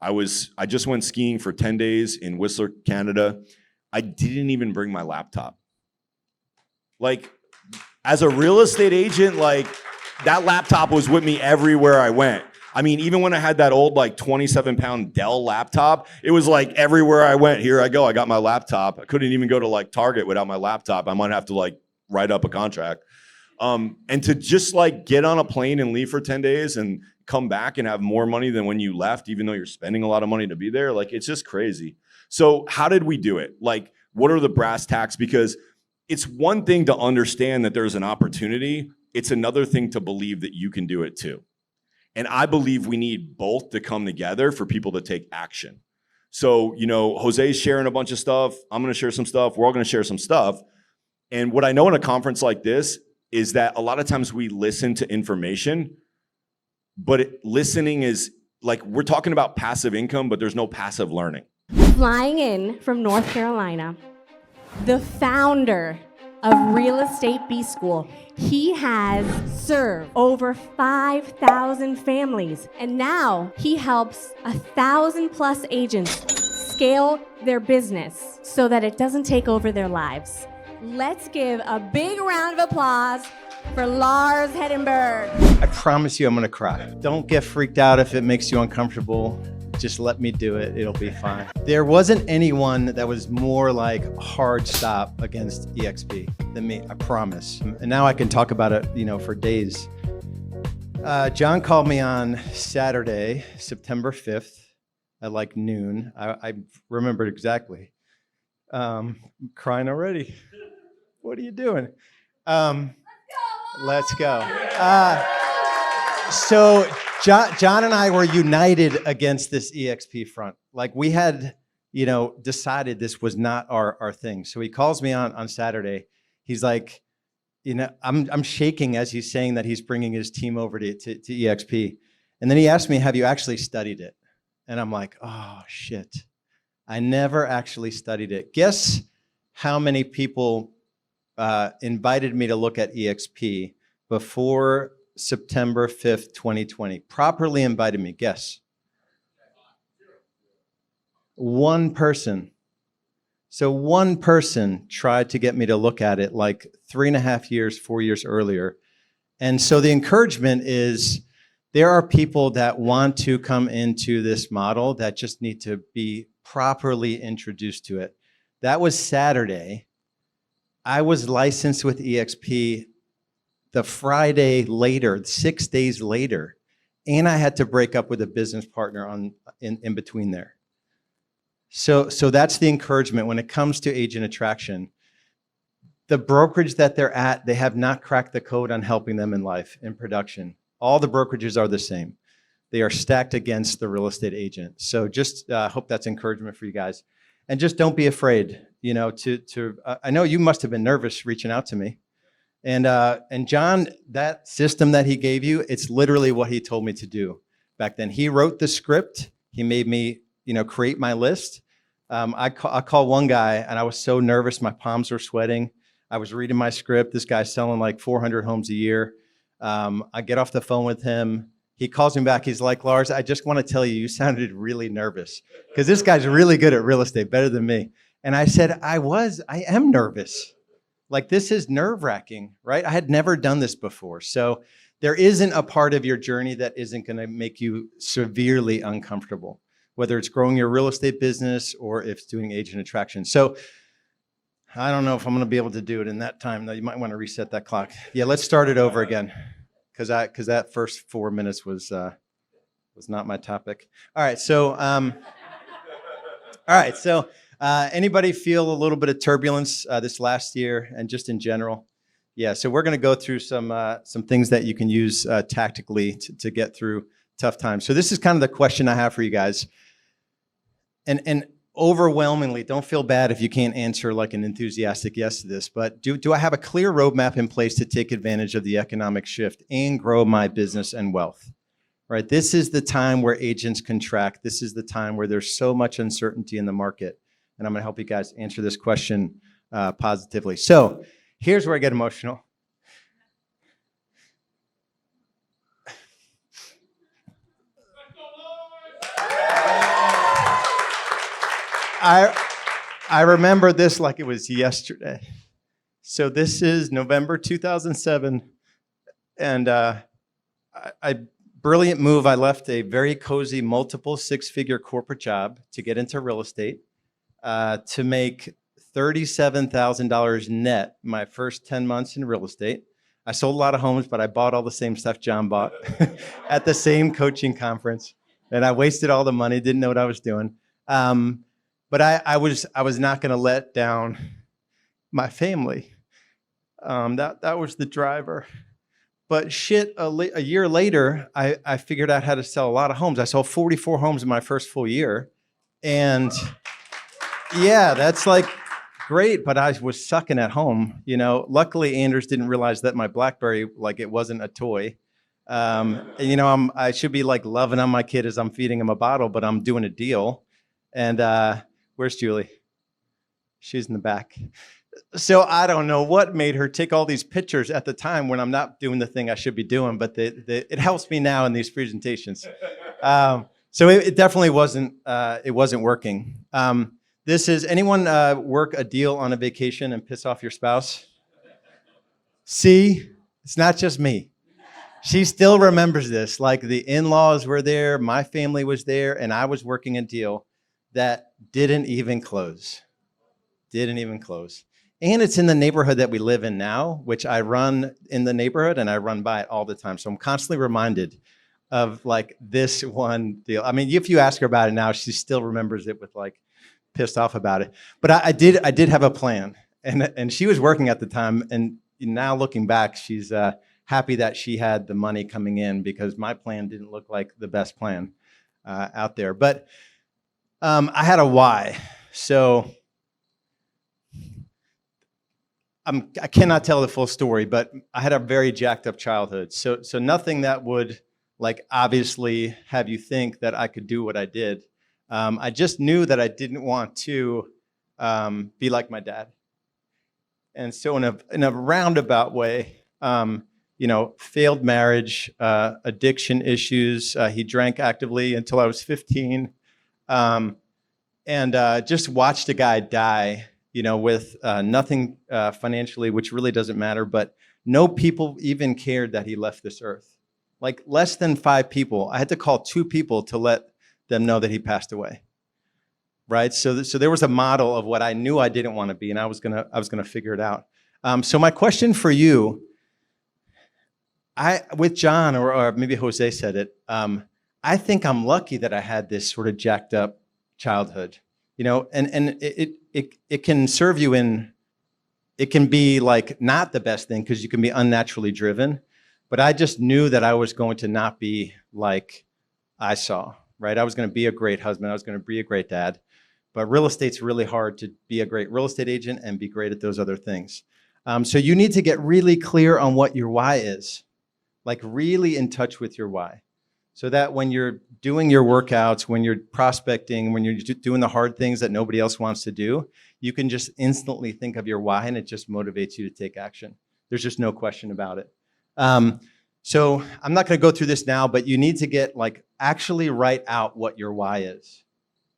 Speaker 6: I just went skiing for 10 days in Whistler, Canada. I didn't even bring my laptop. Like, as a real estate agent, like that laptop was with me everywhere I went. I mean, even when I had that old like 27-pound Dell laptop, it was like everywhere I went, here I go, I got my laptop. I couldn't even go to like Target without my laptop. I might have to like write up a contract. And to just like get on a plane and leave for 10 days and come back and have more money than when you left, even though you're spending a lot of money to be there, like it's just crazy. So how did we do it? Like, what are the brass tacks? Because it's one thing to understand that there's an opportunity. It's another thing to believe that you can do it too. And I believe we need both to come together for people to take action. So, you know, Jose's sharing a bunch of stuff. I'm going to share some stuff. We're all going to share some stuff. And what I know in a conference like this is that a lot of times we listen to information, but listening is like, we're talking about passive income, but there's no passive learning.
Speaker 2: Flying in from North Carolina, the founder of Real Estate B School. He has served over 5,000 families, and now he helps 1,000+ agents scale their business so that it doesn't take over their lives. Let's give a big round of applause for Lars Hedenberg.
Speaker 7: I promise you I'm gonna cry. Don't get freaked out if it makes you uncomfortable. Just let me do it, it'll be fine. There wasn't anyone that was more like hard stop against EXP than me, I promise. And now I can talk about it, you know, for days. John called me on Saturday, September 5th at like noon. I remember exactly. I'm crying already. What are you doing? Let's go. So John and I were united against this EXP front. Like we had, you know, decided this was not our thing. So he calls me on Saturday. He's like, you know, I'm shaking as he's saying that he's bringing his team over to EXP. And then he asked me, have you actually studied it? And I'm like, oh shit, I never actually studied it. Guess how many people invited me to look at EXP before September 5th, 2020, properly invited me. Guess. One person. So one person tried to get me to look at it like 3.5 years, 4 years earlier. And so the encouragement is there are people that want to come into this model that just need to be properly introduced to it. That was Saturday. I was licensed with EXP the Friday later, 6 days later, and I had to break up with a business partner in between there. So that's the encouragement when it comes to agent attraction. The brokerage that they're at, they have not cracked the code on helping them in life, in production. All the brokerages are the same. They are stacked against the real estate agent. So just hope that's encouragement for you guys. And just don't be afraid, you know, I know you must have been nervous reaching out to me. And John, that system that he gave you, it's literally what he told me to do back then. He wrote the script. He made me, you know, create my list. I call one guy and I was so nervous. My palms were sweating. I was reading my script. This guy's selling like 400 homes a year. I get off the phone with him. He calls me back. He's like, Lars, I just want to tell you, you sounded really nervous because this guy's really good at real estate, better than me. And I said, I am nervous. Like this is nerve-wracking, right? I had never done this before. So there isn't a part of your journey that isn't going to make you severely uncomfortable, whether it's growing your real estate business or if it's doing agent attraction. So I don't know if I'm going to be able to do it in that time, though. You might want to reset that clock. Yeah, let's start it over again, because that first 4 minutes was not my topic. All right, so anybody feel a little bit of turbulence this last year and just in general? Yeah, so we're going to go through some things that you can use tactically to get through tough times. So this is kind of the question I have for you guys, and overwhelmingly, don't feel bad if you can't answer like an enthusiastic yes to this, but do I have a clear roadmap in place to take advantage of the economic shift and grow my business and wealth? Right? This is the time where agents contract. This is the time where there's so much uncertainty in the market. And I'm going to help you guys answer this question positively. So here's where I get emotional. I remember this like it was yesterday. So this is November 2007, and brilliant move. I left a very cozy, multiple six-figure corporate job to get into real estate, to make $37,000 net my first 10 months in real estate. I sold a lot of homes, but I bought all the same stuff John bought at the same coaching conference, and I wasted all the money. Didn't know what I was doing. But I was not going to let down my family. That was the driver. But a year later, I figured out how to sell a lot of homes. I sold 44 homes in my first full year. And yeah, that's like great, but I was sucking at home. Luckily, Anders didn't realize that my BlackBerry, like it wasn't a toy. I should be like loving on my kid as I'm feeding him a bottle, but I'm doing a deal. And where's Julie? She's in the back. So I don't know what made her take all these pictures at the time when I'm not doing the thing I should be doing, but it helps me now in these presentations. So it definitely wasn't working. This is, anyone work a deal on a vacation and piss off your spouse? See, it's not just me. She still remembers this. Like the in-laws were there, my family was there, and I was working a deal that didn't even close. And it's in the neighborhood that we live in now, which I run in the neighborhood and I run by it all the time. So I'm constantly reminded of like this one deal. I mean, if you ask her about it now, she still remembers it with like pissed off about it. But I did have a plan, and she was working at the time. And now looking back, she's happy that she had the money coming in, because my plan didn't look like the best plan out there. But I had a why. So I cannot tell the full story, but I had a very jacked up childhood. So nothing that would like obviously have you think that I could do what I did. I just knew that I didn't want to be like my dad. And so in a roundabout way, failed marriage, addiction issues. He drank actively until I was 15. And just watched a guy die, with nothing financially, which really doesn't matter, but no people even cared that he left this earth. Like less than 5 people. I had to call 2 people to let them know that he passed away. Right? So there was a model of what I knew I didn't want to be, and I was gonna figure it out. So my question for you, with John, or maybe Jose said it, I think I'm lucky that I had this sort of jacked up childhood, and it can serve you in, it can be like not the best thing because you can be unnaturally driven, but I just knew that I was going to not be like I saw, right? I was going to be a great husband. I was going to be a great dad, but real estate's really hard to be a great real estate agent and be great at those other things. So you need to get really clear on what your why is, like really in touch with your why. So that when you're doing your workouts, when you're prospecting, when you're doing the hard things that nobody else wants to do, you can just instantly think of your why, and it just motivates you to take action. There's just no question about it. So I'm not going to go through this now, but you need to get actually write out what your why is,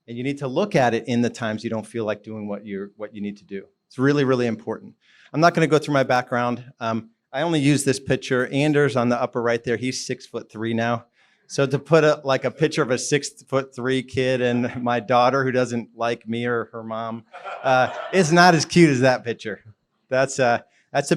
Speaker 7: and you need to look at it in the times you don't feel like doing what you need to do. It's really, really important. I'm not going to go through my background. I only use this picture. Anders on the upper right there, he's 6'3" now. So to put a picture of a 6'3" kid and my daughter who doesn't like me or her mom, is not as cute as that picture. That's a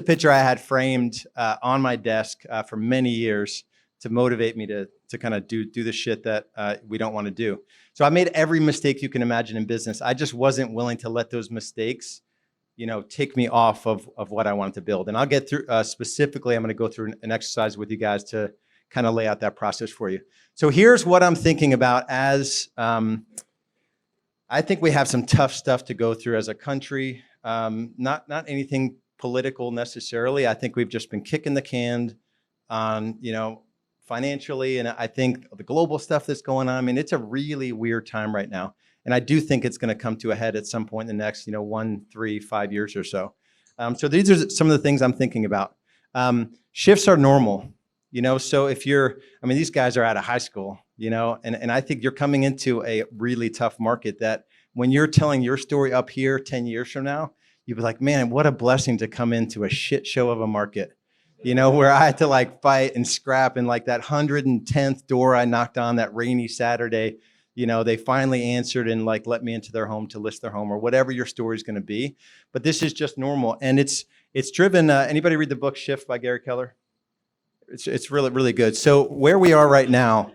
Speaker 7: picture I had framed on my desk for many years to motivate me to kind of do the shit that we don't want to do. So I made every mistake you can imagine in business. I just wasn't willing to let those mistakes, take me off of what I wanted to build. And I'll get through, specifically, I'm going to go through an exercise with you guys to kind of lay out that process for you. So here's what I'm thinking about as, I think we have some tough stuff to go through as a country. Not anything political necessarily. I think we've just been kicking the can on, financially. And I think the global stuff that's going on, I mean, it's a really weird time right now. And I do think it's going to come to a head at some point in the next, 1, 3, 5 years or so. So these are some of the things I'm thinking about. Shifts are normal, so if these guys are out of high school, and I think you're coming into a really tough market that when you're telling your story up here 10 years from now, you'd be like, man, what a blessing to come into a shit show of a market, where I had to fight and scrap, and that 110th door I knocked on that rainy Saturday, they finally answered and let me into their home to list their home, or whatever your story is going to be. But this is just normal. And it's driven, anybody read the book Shift by Gary Keller? It's really, really good. So where we are right now,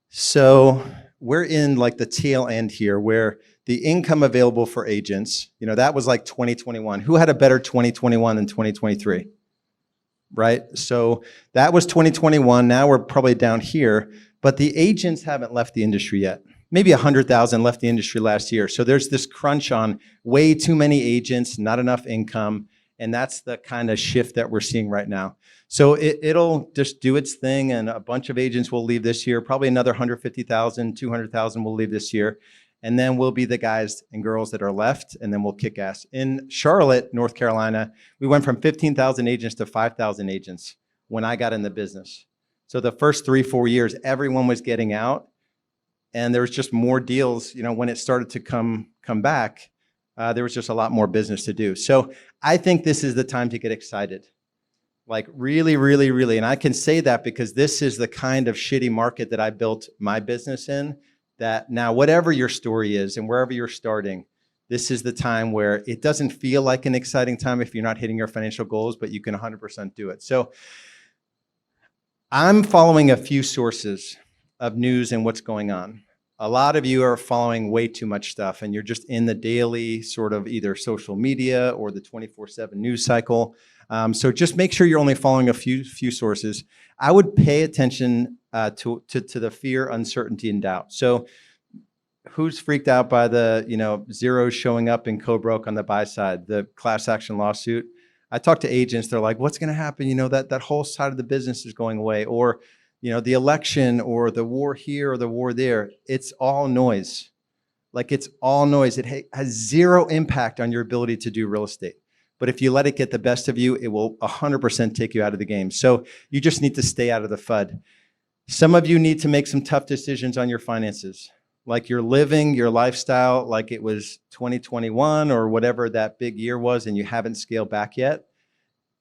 Speaker 7: so we're in the tail end here where the income available for agents, that was 2021. Who had a better 2021 than 2023? Right? So that was 2021. Now we're probably down here, but the agents haven't left the industry yet. Maybe 100,000 left the industry last year. So there's this crunch on way too many agents, not enough income. And that's the kind of shift that we're seeing right now. So it'll just do its thing, and a bunch of agents will leave this year. Probably another 150,000, 200,000 will leave this year. And then we'll be the guys and girls that are left, and then we'll kick ass. In Charlotte, North Carolina, we went from 15,000 agents to 5,000 agents when I got in the business. So the first 3-4 years, everyone was getting out, and there was just more deals. When it started to come back, there was just a lot more business to do. So I think this is the time to get excited. Really, really, really. And I can say that because this is the kind of shitty market that I built my business in, that now whatever your story is and wherever you're starting, this is the time where it doesn't feel like an exciting time if you're not hitting your financial goals, but you can 100% do it. So I'm following a few sources of news and what's going on. A lot of you are following way too much stuff, and you're just in the daily sort of either social media or the 24/7 news cycle. So just make sure you're only following a few sources. I would pay attention to the fear, uncertainty, and doubt. So who's freaked out by the zeros showing up in co-broke on the buy side, the class action lawsuit? I talk to agents. They're like, what's going to happen? That whole side of the business is going away, or the election, or the war here or the war there. It's all noise. It's all noise. It has zero impact on your ability to do real estate. But if you let it get the best of you, it will 100% take you out of the game. So you just need to stay out of the FUD. Some of you need to make some tough decisions on your finances. You're living your lifestyle like it was 2021 or whatever that big year was, and you haven't scaled back yet.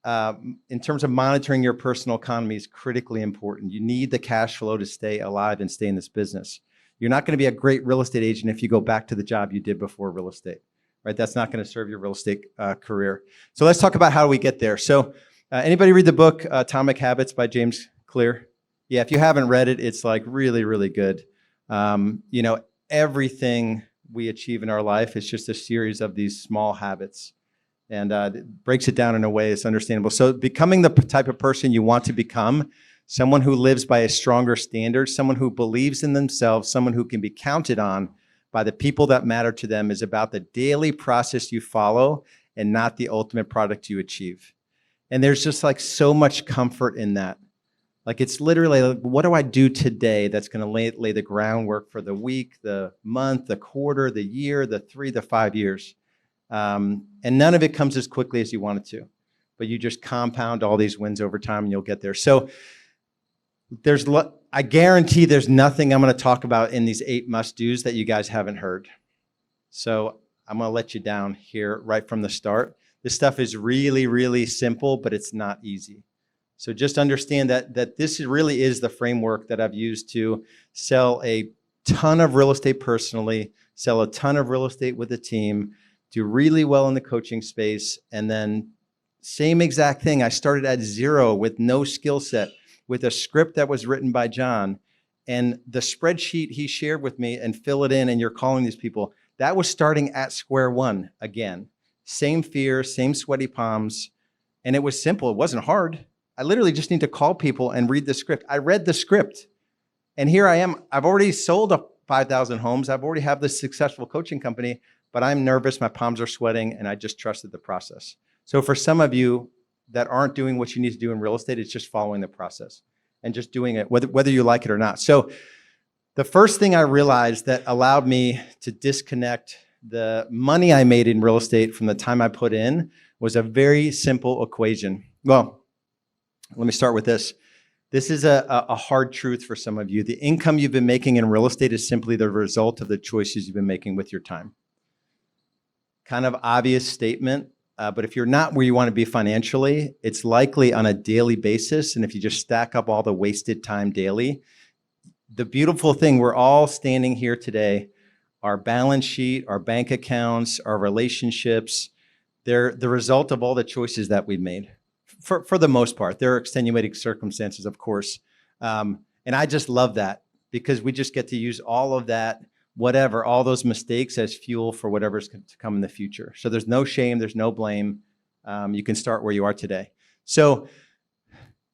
Speaker 7: In terms of monitoring your personal economy is critically important. You need the cash flow to stay alive and stay in this business. You're not going to be a great real estate agent if you go back to the job you did before real estate. Right? That's not going to serve your real estate career. So let's talk about how we get there. So anybody read the book Atomic Habits by James Clear? Yeah, if you haven't read it, it's really, really good. Everything we achieve in our life is just a series of these small habits, and it breaks it down in a way that's understandable. So becoming the type of person you want to become, someone who lives by a stronger standard, someone who believes in themselves, someone who can be counted on by the people that matter to them, is about the daily process you follow and not the ultimate product you achieve. And there's just so much comfort in that. It's literally, what do I do today that's going to lay the groundwork for the week, the month, the quarter, the year, the 3, the 5 years. And none of it comes as quickly as you want it to, but you just compound all these wins over time and you'll get there. So I guarantee there's nothing I'm going to talk about in these 8 must-dos that you guys haven't heard. So I'm going to let you down here right from the start. This stuff is really, really simple, but it's not easy. So just understand that this really is the framework that I've used to sell a ton of real estate personally, sell a ton of real estate with a team, do really well in the coaching space, and then same exact thing. I started at zero with no skill set, with a script that was written by John, and the spreadsheet he shared with me, and fill it in, and you're calling these people. That was starting at square one again. Same fear, same sweaty palms, and it was simple. It wasn't hard. I literally just need to call people and read the script. I read the script, and here I am. I've already sold 5,000 homes. I've already have this successful coaching company, but I'm nervous. My palms are sweating, and I just trusted the process. So for some of you that aren't doing what you need to do in real estate, it's just following the process and just doing it, whether you like it or not. So the first thing I realized that allowed me to disconnect the money I made in real estate from the time I put in was a very simple equation. Well, let me start with this. This is a hard truth for some of you. The income you've been making in real estate is simply the result of the choices you've been making with your time. Kind of obvious statement, but if you're not where you want to be financially, it's likely on a daily basis. And if you just stack up all the wasted time daily, the beautiful thing, we're all standing here today, our balance sheet, our bank accounts, our relationships, they're the result of all the choices that we've made. For the most part, there are extenuating circumstances, of course. And I just love that because we just get to use all of that, whatever, all those mistakes as fuel for whatever's to come in the future. So there's no shame, there's no blame. You can start where you are today. So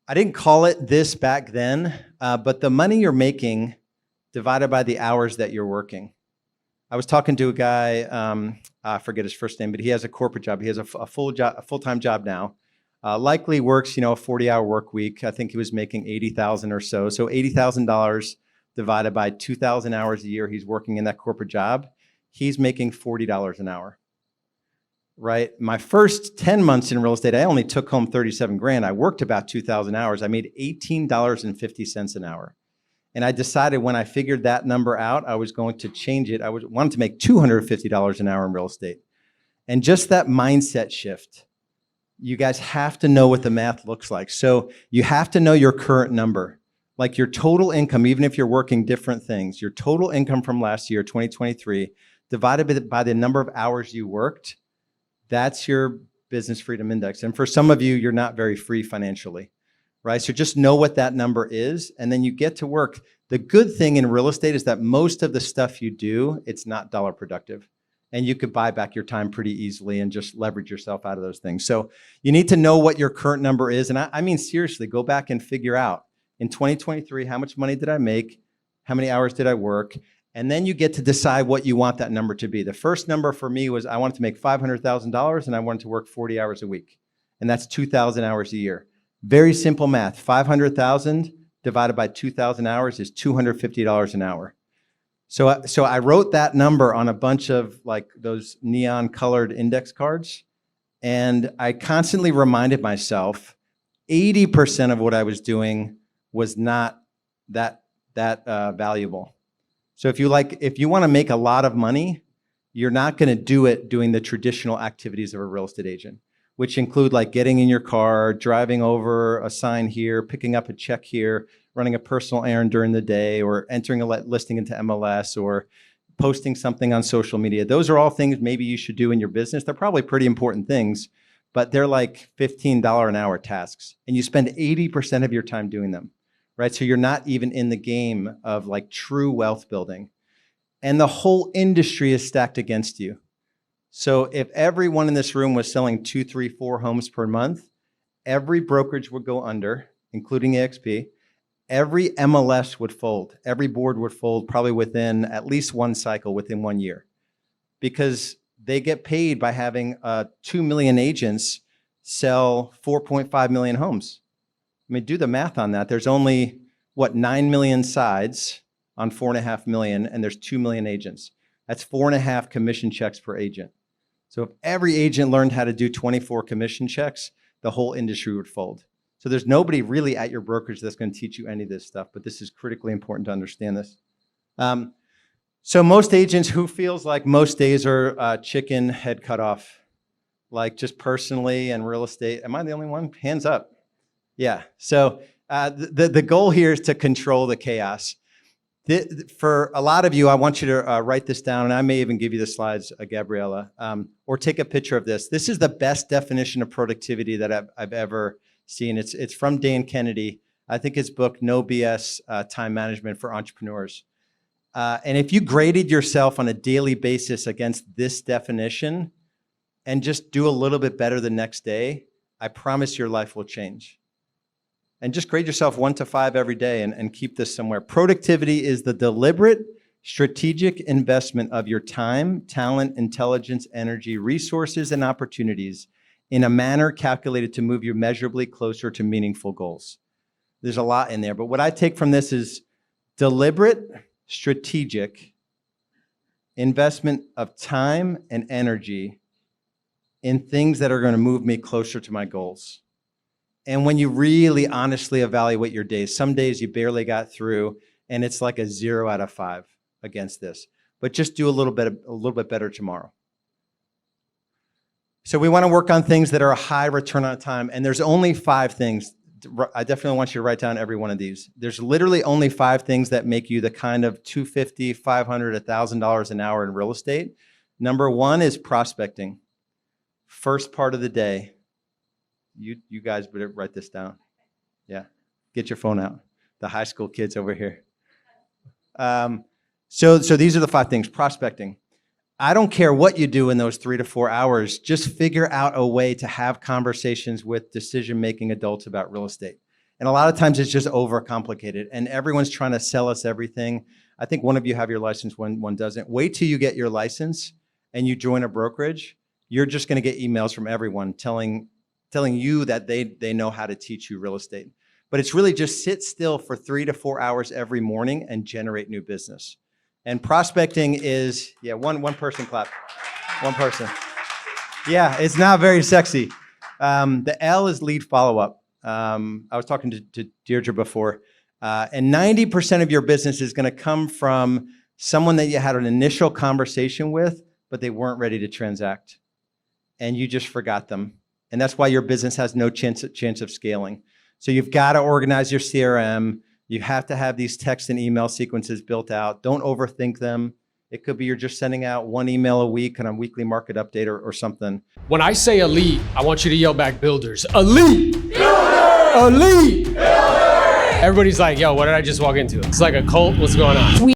Speaker 7: I didn't call it this back then, but the money you're making divided by the hours that you're working. I was talking to a guy, I forget his first name, but he has a corporate job. He has a full-time job now. Likely works, a 40-hour work week. I think he was making $80,000 or so. So $80,000 divided by 2,000 hours a year he's working in that corporate job, he's making $40 an hour, right? My first 10 months in real estate, I only took home 37 grand. I worked about 2,000 hours. I made $18.50 an hour. And I decided when I figured that number out, I was going to change it. I wanted to make $250 an hour in real estate. And just that mindset shift, you guys have to know what the math looks like. So you have to know your current number, like your total income, even if you're working different things, your total income from last year, 2023, divided by the number of hours you worked, that's your business freedom index. And for some of you, you're not very free financially, right? So just know what that number is, and then you get to work. The good thing in real estate is that most of the stuff you do, it's not dollar productive. And you could buy back your time pretty easily and just leverage yourself out of those things. So you need to know what your current number is. And I mean, seriously, go back and figure out in 2023, how much money did I make? How many hours did I work? And then you get to decide what you want that number to be. The first number for me was I wanted to make $500,000 and I wanted to work 40 hours a week. And that's 2,000 hours a year. Very simple math. 500,000 divided by 2,000 hours is $250 an hour. So I wrote that number on a bunch of like those neon colored index cards. And I constantly reminded myself 80% of what I was doing was not that valuable. So if you want to make a lot of money, you're not going to do it doing the traditional activities of a real estate agent, which include like getting in your car, driving over a sign here, picking up a check here, running a personal errand during the day, or entering a listing into MLS, or posting something on social media. Those are all things maybe you should do in your business. They're probably pretty important things, but they're like $15 an hour tasks, and you spend 80% of your time doing them, right? So you're not even in the game of like true wealth building. And the whole industry is stacked against you. So if everyone in this room was selling 2, 3, 4 homes per month, every brokerage would go under, including EXP. Every MLS would fold. Every board would fold probably within at least one cycle within 1 year, because they get paid by having 2 million agents sell 4.5 million homes. I mean, do the math on that. There's only, 9 million sides on 4.5 million, and there's 2 million agents. That's 4.5 commission checks per agent. So if every agent learned how to do 24 commission checks, the whole industry would fold. So there's nobody really at your brokerage that's going to teach you any of this stuff, but this is critically important to understand this. So most agents, who feels like most days are chicken head cut off? Like just personally and real estate. Am I the only one? Hands up. Yeah. So the goal here is to control the chaos. For a lot of you, I want you to write this down, and I may even give you the slides, Gabriella, or take a picture of this. This is the best definition of productivity that I've ever seen. It's from Dan Kennedy. I think his book, No BS, Time Management for Entrepreneurs. And if you graded yourself on a daily basis against this definition and just do a little bit better the next day, I promise your life will change. And just grade yourself 1 to 5 every day and keep this somewhere. Productivity is the deliberate, strategic investment of your time, talent, intelligence, energy, resources, and opportunities in a manner calculated to move you measurably closer to meaningful goals. There's a lot in there, but what I take from this is deliberate, strategic investment of time and energy in things that are going to move me closer to my goals. And when you really honestly evaluate your days, some days you barely got through, and it's like a 0 out of 5 against this. But just do a little bit better tomorrow. So we want to work on things that are a high return on time, and there's only 5 things. I definitely want you to write down every one of these. There's literally only 5 things that make you the kind of $250, $500, $1,000 an hour in real estate. Number 1 is prospecting. First part of the day. You guys better write this down. Yeah, get your phone out. The high school kids over here. So these are the 5 things. Prospecting. I don't care what you do in those 3 to 4 hours. Just figure out a way to have conversations with decision-making adults about real estate. And a lot of times it's just overcomplicated, and everyone's trying to sell us everything. I think one of you have your license, one doesn't. Wait till you get your license and you join a brokerage. You're just going to get emails from everyone telling you that they know how to teach you real estate. But it's really just sit still for 3 to 4 hours every morning and generate new business. And prospecting is, yeah, one person clap. One person. Yeah, it's not very sexy. The L is lead follow-up. I was talking to Deirdre before, and 90% of your business is going to come from someone that you had an initial conversation with, but they weren't ready to transact, and you just forgot them. And that's why your business has no chance of scaling. So you've got to organize your CRM. You have to have these text and email sequences built out. Don't overthink them. It could be you're just sending out 1 email a week on a weekly market update or something.
Speaker 4: When I say elite, I want you to yell back builders. Elite! Builders! Elite! Builders! Everybody's like, yo, what did I just walk into? It's like a cult. What's going on?